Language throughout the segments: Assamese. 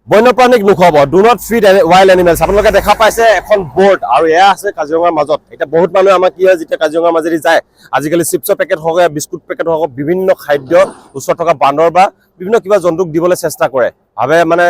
বন্যপ্ৰাণীক নোখোৱাব, do not feed wild animals. আপোনালোকে দেখা পাইছে এখন বৰ্ড, আৰু এয়া আছে কাজিৰঙাৰ মাজত। এতিয়া বহুত মানুহে আমাৰ কি হয়, যেতিয়া কাজিৰঙাৰ মাজেদি যায়, আজিকালি চিপছৰ পেকেট হওক, বিস্কুট পেকেট হওক, বিভিন্ন খাদ্য ওচৰত থকা বান্দৰ বা বিভিন্ন কিবা জন্তুক দিবলৈ চেষ্টা কৰে, ভাবে মানে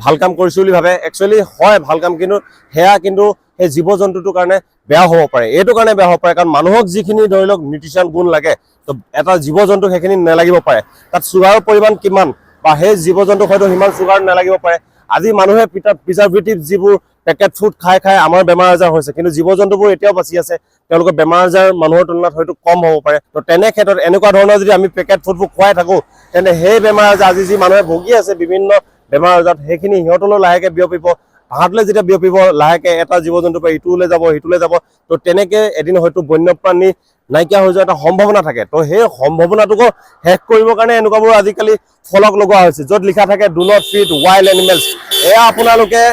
ভাল কাম কৰিছো বুলি ভাবে। একচুৱেলি হয় ভাল কাম, কিন্তু সেয়া কিন্তু সেই জীৱ জন্তুটোৰ কাৰণে বেয়া হ'ব পাৰে। এইটো কাৰণে বেয়া হ'ব পাৰে কাৰণ মানুহক যিখিনি ধৰি লওক নিউট্ৰিচন গুণ লাগে, তো এটা জীৱ জন্তুক সেইখিনি নালাগিব পাৰে। তাত চুগাৰৰ পৰিমাণ কিমান, বা সেই জীৱ জন্তুক হয়তো সিমান চুগাৰ নালাগিব পাৰে। আজি মানুহে প্ৰিজাৰ্ভেটিভ যিবোৰ পেকেট ফুড খাই খাই আমাৰ বেমাৰ আজাৰ হৈছে, কিন্তু জীৱ জন্তুবোৰ এতিয়াও বাচি আছে, তেওঁলোকৰ বেমাৰ আজাৰ মানুহৰ তুলনাত হয়তো কম হ'ব পাৰে। তো তেনে ক্ষেত্ৰত এনেকুৱা ধৰণৰ যদি আমি পেকেট ফুডবোৰ খুৱাই থাকোঁ, তেন্তে সেই বেমাৰ আজাৰ আজি যি মানুহে ভুগি আছে বিভিন্ন বেমাৰ আজাৰত, সেইখিনি সিহঁতলৈ লাহেকৈ বিয়পিব। তাহাঁতলৈ যেতিয়া বিয়পিব, লাহেকৈ এটা জীৱ জন্তুৰ পৰা ইটোলৈ যাব, সিটোলৈ যাব। তো তেনেকৈ এদিন হয়তো বন্যপ্ৰাণী নাইকিয়া হৈ যোৱা এটা সম্ভাৱনা থাকে। তো সেই সম্ভাৱনাটোকো শেষ কৰিবৰ কাৰণে এনেকুৱাবোৰ আজিকালি ফলক লগোৱা হৈছে, য'ত লিখা থাকে do not feed wild animals. এয়া আপোনালোকে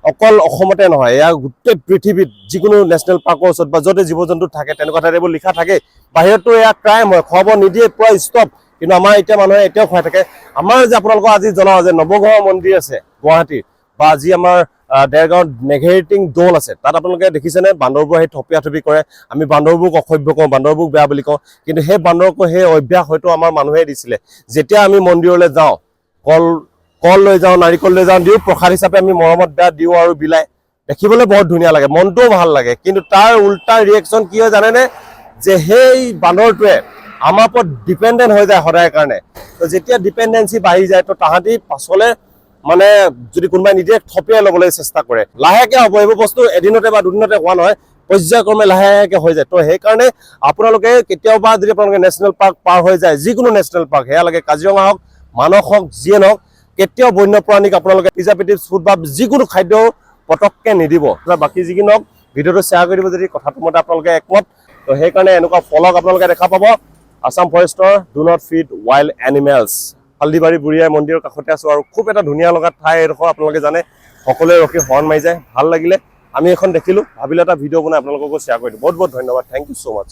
অকল অসমতে নহয়, এয়া গোটেই পৃথিৱীত যিকোনো নেশ্যনেল পাৰ্কৰ ওচৰত বা য'তে জীৱ জন্তু থাকে তেনেকুৱা ঠাইত এইবোৰ লিখা থাকে। বাহিৰততো এয়া ক্ৰাইম হয়, খুৱাব নিদিয়ে, পুৰা ষ্টপ। কিন্তু আমাৰ এতিয়া মানুহে এতিয়াও খুৱাই থাকে। আমাৰ যে আপোনালোকক আজি জনাওঁ যে নৱগ্ৰহ মন্দিৰ আছে গুৱাহাটীৰ, বা যি আমাৰ দেৰগাঁৱত নেঘেৰিটিং দৌল আছে, তাত আপোনালোকে দেখিছেনে বান্দৰবোৰ আহি থপিয়া থপি কৰে। আমি বান্দৰবোৰক অসভ্য কওঁ, বান্দৰবোৰক বেয়া বুলি কওঁ, কিন্তু সেই বান্দৰকো সেই অভ্যাস হয়তো আমাৰ মানুহে দিছিলে। যেতিয়া আমি মন্দিৰলৈ যাওঁ, কল লৈ যাওঁ, নাৰিকল লৈ যাওঁ, দিওঁ প্ৰসাদ হিচাপে, আমি মৰমত বেয়া দিওঁ আৰু বিলাই। দেখিবলৈ বহুত ধুনীয়া লাগে, মনটোও ভাল লাগে। কিন্তু তাৰ উল্টা ৰিয়েকশ্যন কি হয় জানেনে, যে সেই বান্দৰটোৱে আমাৰ ওপৰত ডিপেণ্ডেণ্ট হৈ যায় সদায় কাৰণে। তো যেতিয়া ডিপেণ্ডেঞ্চি বাঢ়ি যায়, তো তাহাঁতি পাছলৈ মানে যদি কোনোবাই নিজে থপিয়াই ল'বলৈ চেষ্টা কৰে, লাহেকৈ হ'ব। এইবোৰ বস্তু এদিনতে বা দুদিনতে হোৱা নহয়, পৰ্যায়ক্ৰমে লাহেকৈ হৈ যায়। তো সেইকাৰণে আপোনালোকে কেতিয়াবা যদি আপোনালোকে নেশ্যনেল পাৰ্ক পাৰ হৈ যায়, যিকোনো নেশ্যনেল পাৰ্ক, সেয়া লাগে কাজিৰঙা হওক, মানস হওক, যিয়ে নহওক, কেতিয়াও বন্যপ্ৰাণীক আপোনালোকে প্ৰিজাৰ্ভেটিভ ফুড বা যিকোনো খাদ্য পটককৈ নিদিব। বাকী যিকি নহওক, ভিডিঅ'টো শ্বেয়াৰ কৰি দিব যদি কথাটো মতে আপোনালোকে একমত। তো সেইকাৰণে এনেকুৱা ফলক আপোনালোকে দেখা পাব, আছাম ফৰেষ্টৰ do not feed wild animals. Haldibari Burhi Aai মন্দিৰৰ কাষতে আছোঁ, আৰু খুব এটা ধুনীয়া লগা ঠাই এডোখৰ। আপোনালোকে জানে, সকলোৱে ৰখি হৰ্ণ মাৰি যায়, ভাল লাগিলে। আমি এখন দেখিলোঁ, ভাবিলোঁ এটা ভিডিঅ' বনাই আপোনালোককো শ্বেয়াৰ কৰি দিওঁ। বহুত বহুত ধন্যবাদ, থেংক ইউ ছ' মাছ।